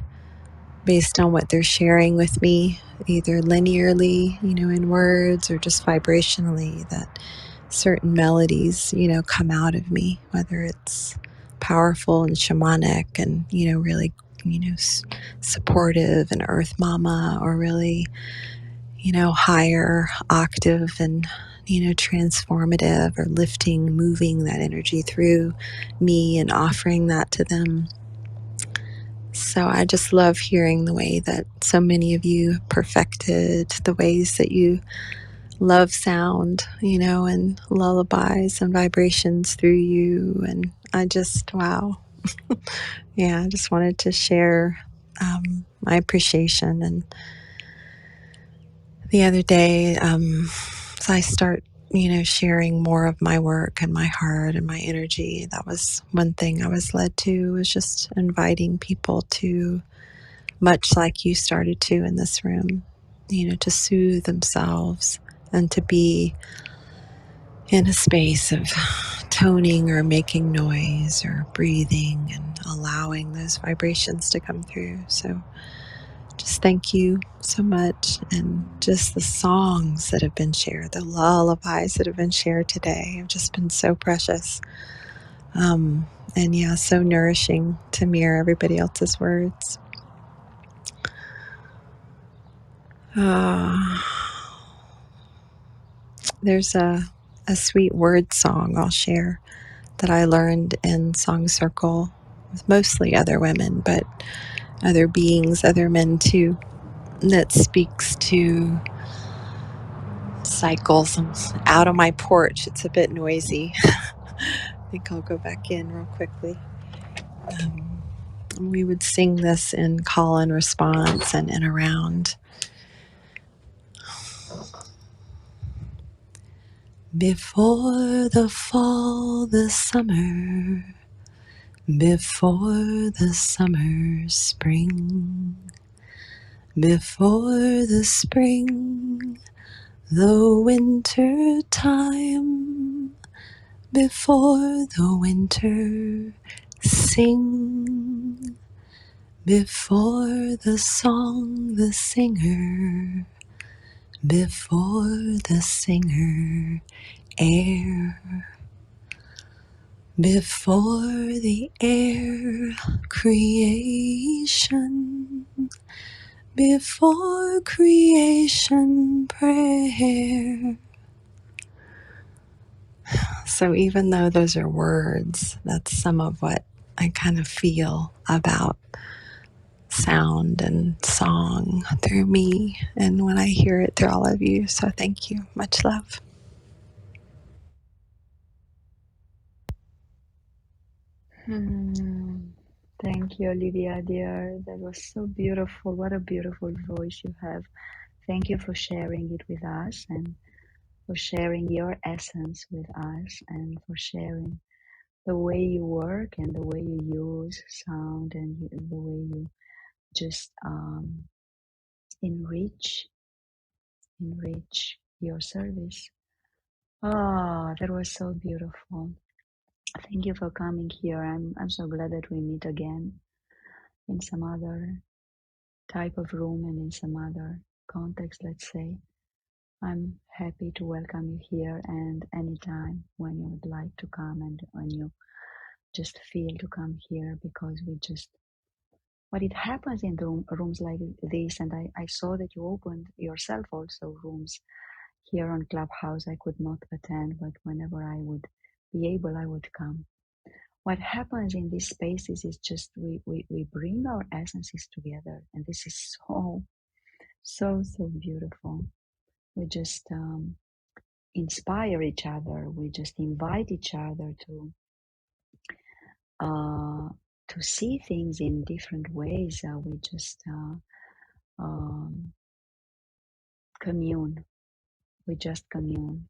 based on what they're sharing with me, either linearly, in words, or just vibrationally, that certain melodies, come out of me, whether it's powerful and shamanic and, really, supportive and earth mama, or really, higher octave and, transformative, or lifting, moving that energy through me and offering that to them. So I just love hearing the way that so many of you perfected the ways that you love sound, and lullabies and vibrations through you. And I just, wow. Yeah, I just wanted to share my appreciation. And the other day, as I start, sharing more of my work and my heart and my energy, that was one thing I was led to, was just inviting people to, much like you started to in this room, to soothe themselves and to be in a space of toning or making noise or breathing and allowing those vibrations to come through. So just thank you so much. And just the songs that have been shared, the lullabies that have been shared today have just been so precious. And yeah, so nourishing to mirror everybody else's words. There's a sweet word song I'll share that I learned in Song Circle with mostly other women, but other beings, other men too, that speaks to cycles. I'm out on my porch. It's a bit noisy. I think I'll go back in real quickly. We would sing this in call and response and in around. Before the fall, the summer. Before the summer, spring. Before the spring, the winter time. Before the winter, sing. Before the song, the singer. Before the singer, air. Before the air, creation. Before creation, prayer. So even though those are words, that's some of what I kind of feel about sound and song through me, and when I hear it through all of you. So thank you. Much love. Hmm. Thank you, Olivia, dear. That was so beautiful. What a beautiful voice you have. Thank you for sharing it with us and for sharing your essence with us and for sharing the way you work and the way you use sound and the way you just enrich your service. Ah, that was so beautiful. Thank you for coming here. I'm so glad that we meet again in some other type of room and in some other context, let's say. I'm happy to welcome you here and anytime when you would like to come and when you just feel to come here because we just but it happens in rooms like this and I saw that you opened yourself also rooms here on Clubhouse. I could not attend, but whenever I would be able I would come. What happens in these spaces is just we bring our essences together and this is so beautiful. We just inspire each other. We just invite each other to see things in different ways. We just commune. We just commune,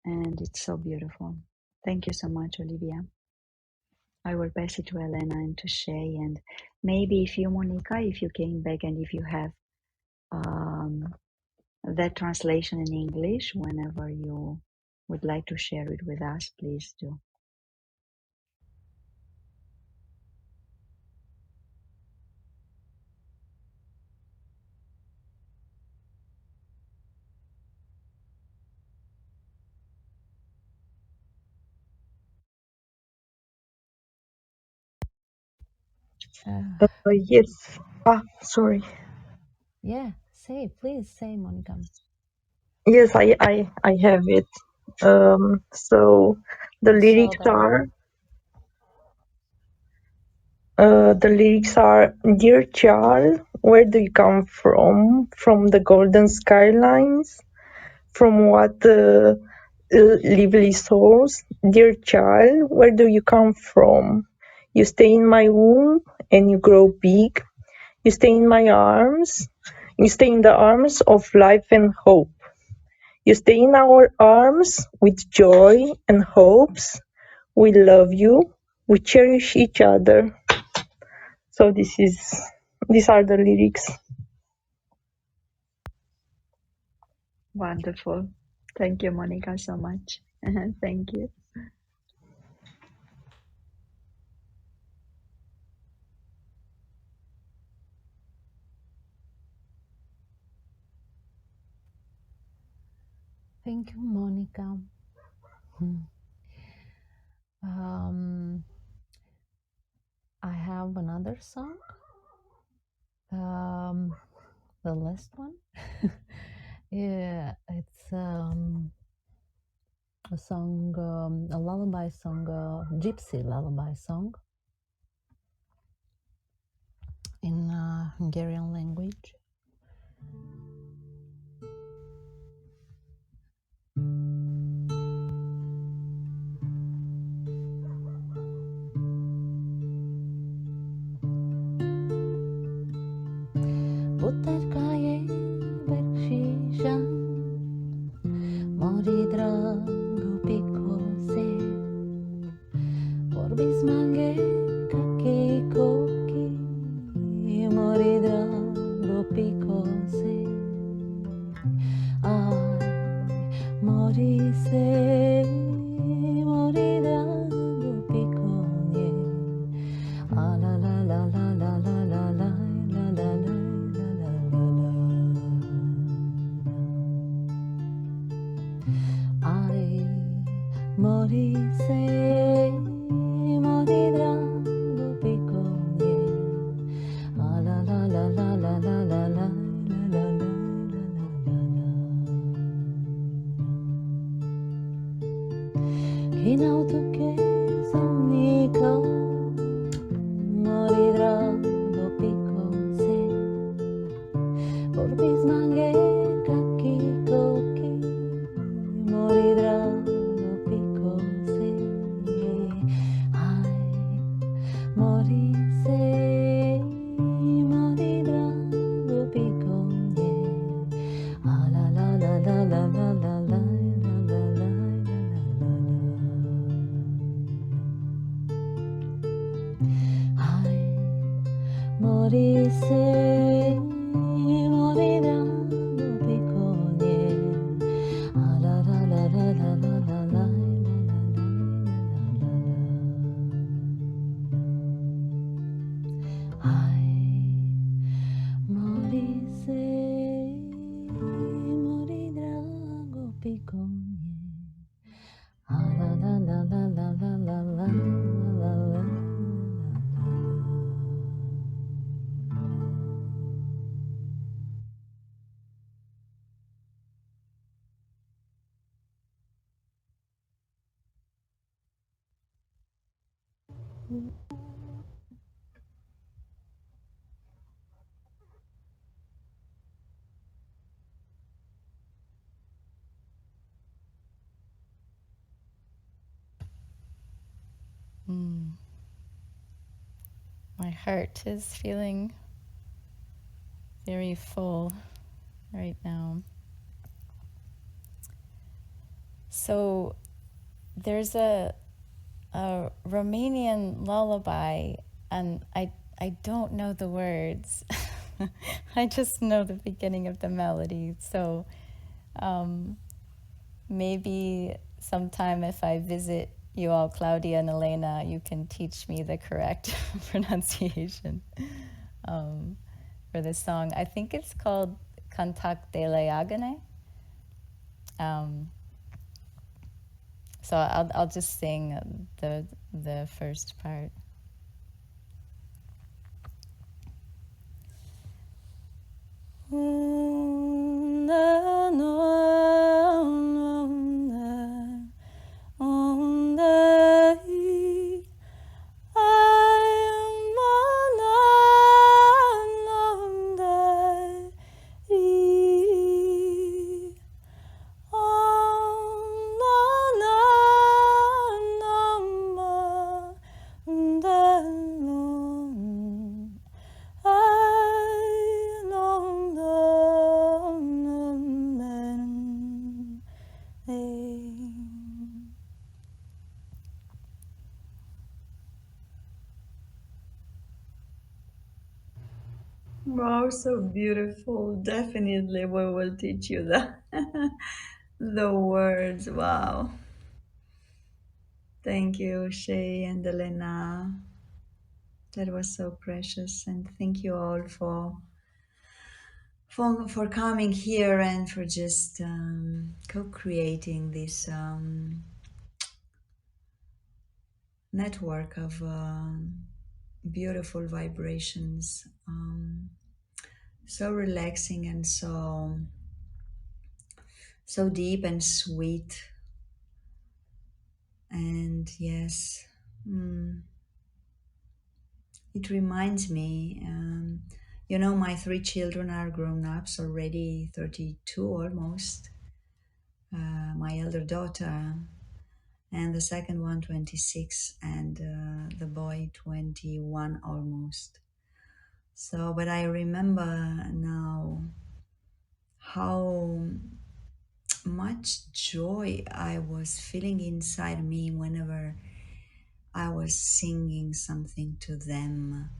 and it's so beautiful. Thank you so much, Olivia. I will pass it to Elena and to Shay, and maybe if you, Monica, if you came back and if you have um, that translation in English, whenever you would like to share it with us, please do. Uh, Yes. Sorry. yeah, please say, Monica. Yes, I have it. So the I saw lyrics that. are Dear Charles, where do you come from? From the golden skylines? From what lively souls? Dear child, where do you come from? You stay in my womb and you grow big. You stay in my arms. You stay in the arms of life and hope. You stay in our arms with joy and hopes. We love you. We cherish each other. So these are the lyrics. Wonderful. Thank you, Monica, so much. Thank you. Thank you, Monica. Hmm. Um, I have another song. The last one. Yeah, it's a song, a lullaby song, gypsy lullaby song in Hungarian language. Poterkáje bekšíšan, mori drago pikose, orbis mange kaki koki, mori drago pikose. Ai, mori se, mori drago pikonje. Ah la la la la la la la la la la la la la la. Ai, mori se, mori drago pikonje. Ah la la la la la la la la la la la la. Kinautu che somnica morirà dopo se orbis mange kaki koki morirà dopo se ai morise morirà dopo Mm. My heart is feeling very full right now. So there's a Romanian lullaby, and I don't know the words. I just know the beginning of the melody. So um, maybe sometime if I visit you all, Claudia and Elena, you can teach me the correct pronunciation for this song. I think it's called Cantac de Leagane. So I'll just sing the first part. Wow, so beautiful. Definitely we will teach you the the words. Wow. Thank you, Shay and Elena. That was so precious, and thank you all for coming here and for just co-creating this network of beautiful vibrations. So relaxing and so deep and sweet. And yes, it reminds me. My three children are grown ups already, 32 almost. My elder daughter, and the second one 26, and the boy 21 almost. So, but I remember now how much joy I was feeling inside me whenever I was singing something to them.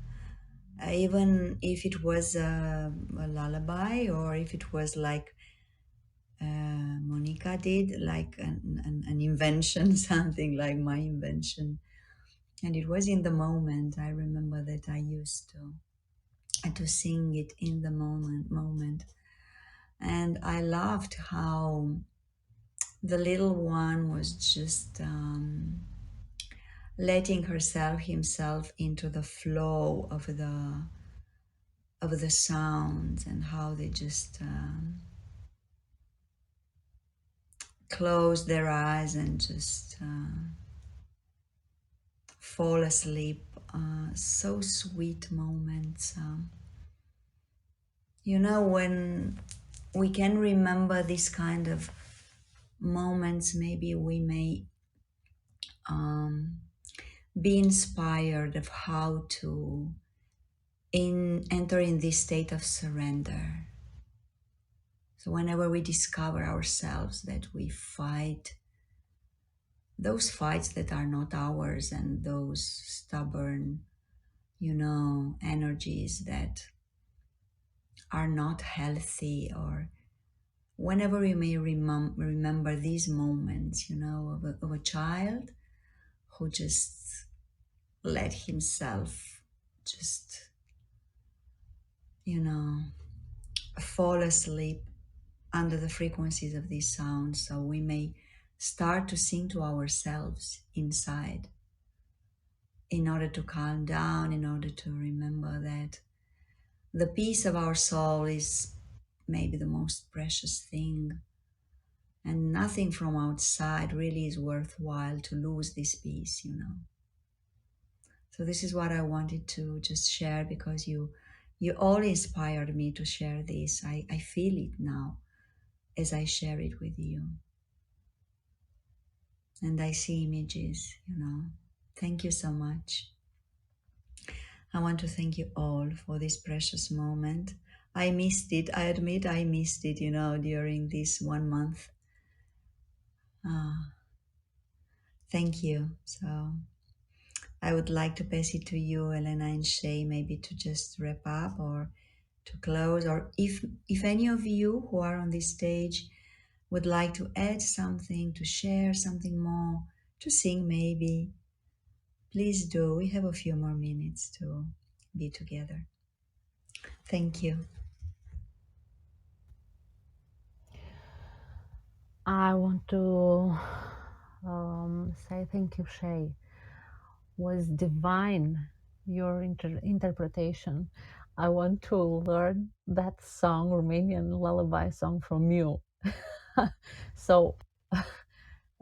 Even if it was a lullaby, or if it was like Monica did, like an invention, something like my invention. And it was in the moment. I remember that I used to sing it in the moment. And I loved how the little one was just letting himself into the flow of the sounds, and how they just close their eyes and just fall asleep. So sweet moments. When we can remember this kind of moments, maybe we may be inspired of how to enter in this state of surrender. So whenever we discover ourselves that we fight those fights that are not ours, and those stubborn, energies that are not healthy, or whenever we may remember these moments, of a child who just let himself just, fall asleep under the frequencies of these sounds, so we may start to sing to ourselves inside, in order to calm down, in order to remember that the peace of our soul is maybe the most precious thing, and nothing from outside really is worthwhile to lose this peace. So this is what I wanted to just share, because you all inspired me to share this. I feel it now as I share it with you. And I see images, you know. Thank you so much. I want to thank you all for this precious moment. I missed it. I admit I missed it, you know, during this 1 month. Ah, thank you. So I would like to pass it to you, Elena and Shay, maybe to just wrap up or to close, or if any of you who are on this stage would like to add something, to share something more, to sing maybe, please do. We have a few more minutes to be together. Thank you. I want to say thank you, Shay. Was divine your interpretation. I want to learn that song, Romanian lullaby song from you. So,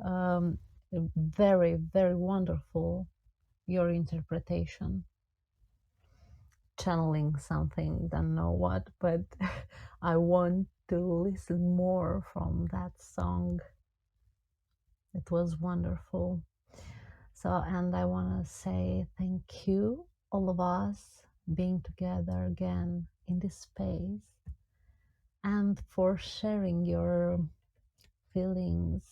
um, very, very wonderful your interpretation. Channeling something, don't know what, but I want to listen more from that song. It was wonderful. So, and I want to say thank you, all of us, being together again in this space, and for sharing your feelings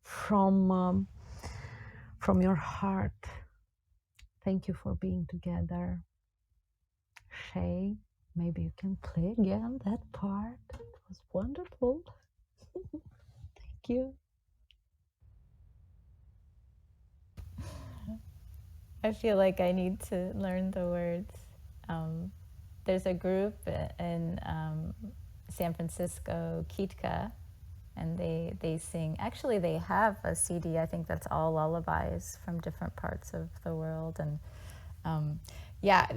from your heart. Thank you for being together. Shay, maybe you can play again that part. It was wonderful. Thank you. I feel like I need to learn the words. Um, there's a group in San Francisco, Kitka, and they sing. Actually, they have a CD. I think that's all lullabies from different parts of the world. And yeah,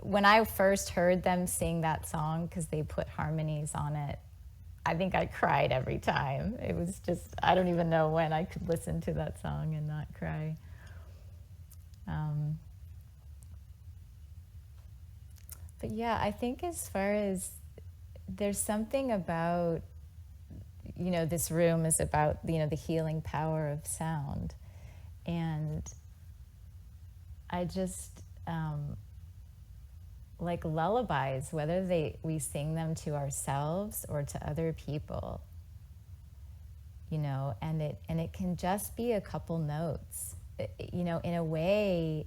when I first heard them sing that song, because they put harmonies on it, I think I cried every time. It was just, I don't even know when I could listen to that song and not cry. But yeah, I think as far as there's something about, this room is about, the healing power of sound. And I just, like lullabies, whether we sing them to ourselves or to other people, and it can just be a couple notes. In a way,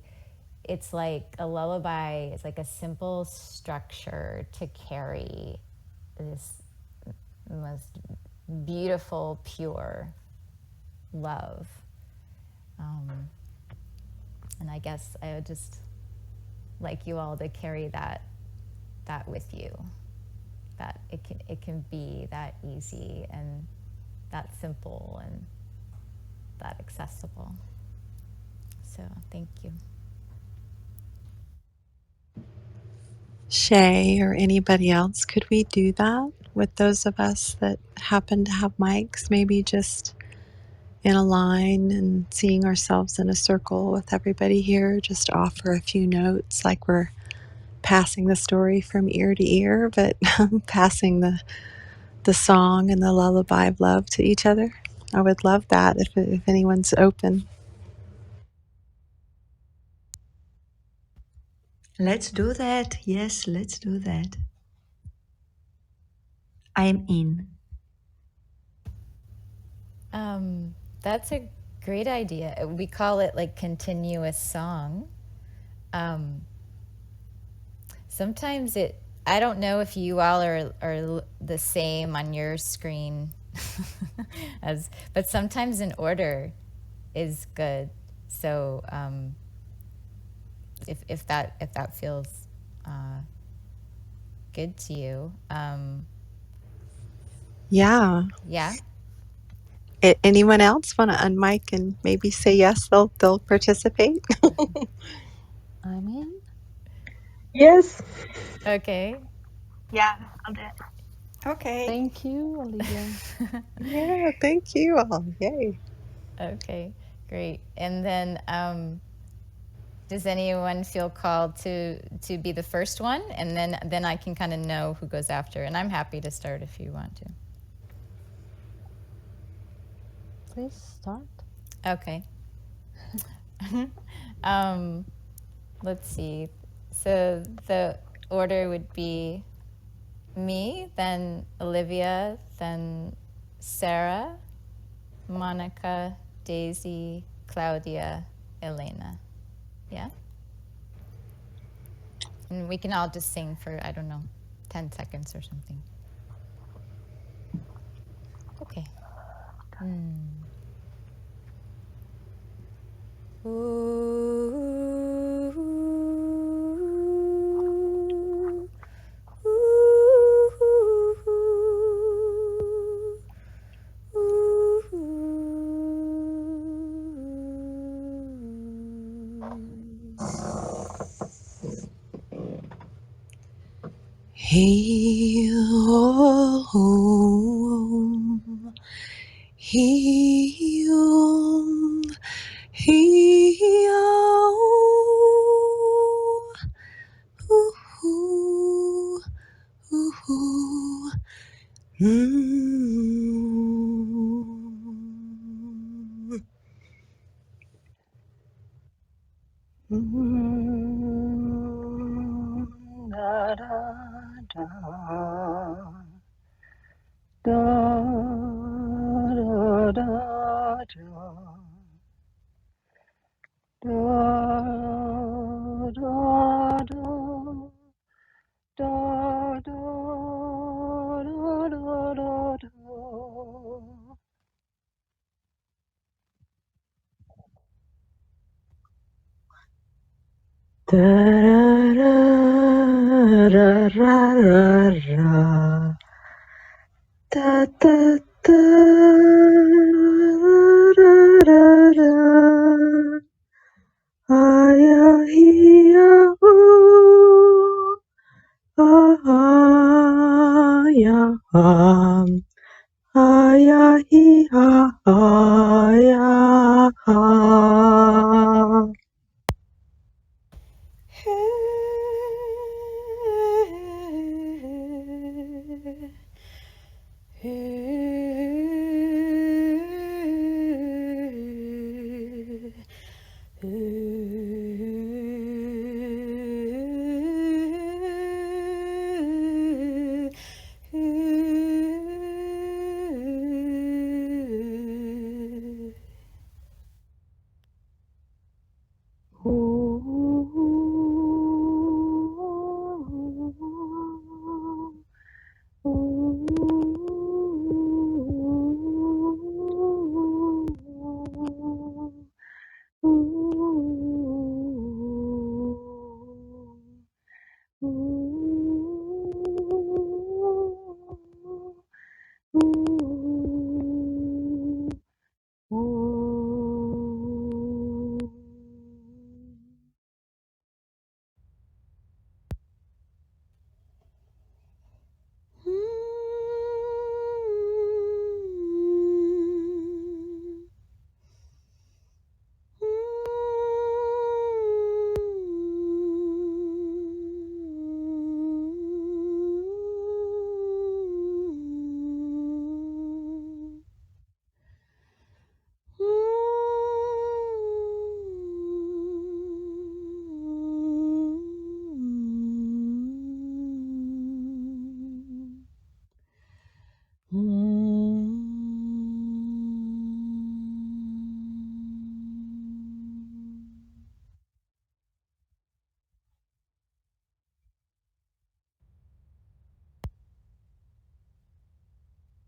it's like a lullaby. It's like a simple structure to carry this most beautiful, pure love. And I guess I would just like you all to carry that with you. That it can be that easy and that simple and that accessible. So thank you. Shay or anybody else, could we do that with those of us that happen to have mics? Maybe just in a line and seeing ourselves in a circle with everybody here, just offer a few notes like we're passing the story from ear to ear, but passing the song and the lullaby of love to each other. I would love that if anyone's open. Let's do that. Yes, let's do that. I am in. That's a great idea. We call it like continuous song. Sometimes I don't know if you all are the same on your screen but sometimes in order is good. So if that feels good to you, Yeah. yeah. Anyone else want to unmic and maybe say yes, they'll participate? I'm in. Yes. Okay. Yeah, I'll do it. Okay. Thank you, Olivia. Yeah, thank you all. Yay. Okay, Great. And then does anyone feel called to be the first one? And then I can kind of know who goes after. And I'm happy to start if you want to. Please start. Okay. um, let's see. So the order would be me, then Olivia, then Sarah, Monica, Daisy, Claudia, Elena. Yeah? And we can all just sing for, I don't know, 10 seconds or something. Okay. Ooh. He om, he om, he ooh, ooh, mm. Da, da, da. Da, da, da, da. Da, da, da. Da, da, da, da, da, da. Da-da-da-da-da-da. Da-da-da. Da-da-da-da-da. Ay-ya-hi-ya-oh. Ah-ah-ya-ah. Ay-ya-hi-ah-ay-ya-ah.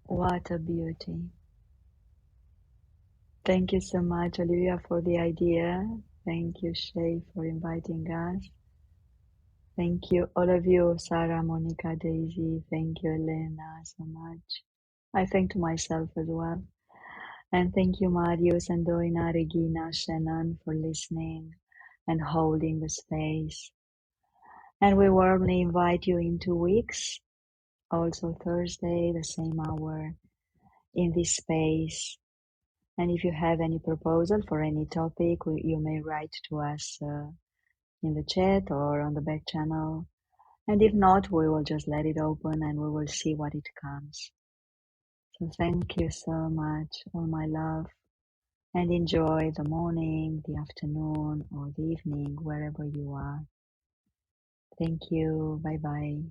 What a beauty. Thank you so much, Olivia, for the idea. Thank you, Shay, for inviting us. Thank you, all of you, Sarah, Monica, Daisy. Thank you, Elena, so much. I thank myself as well. And thank you, Marius and Doina, Regina, Shannon, for listening and holding the space. And we warmly invite you in 2 weeks, also Thursday, the same hour, in this space. And if you have any proposal for any topic, you may write to us in the chat or on the back channel. And if not, we will just let it open and we will see what it comes. So thank you so much, all my love, and enjoy the morning, the afternoon, or the evening, wherever you are. Thank you. Bye bye.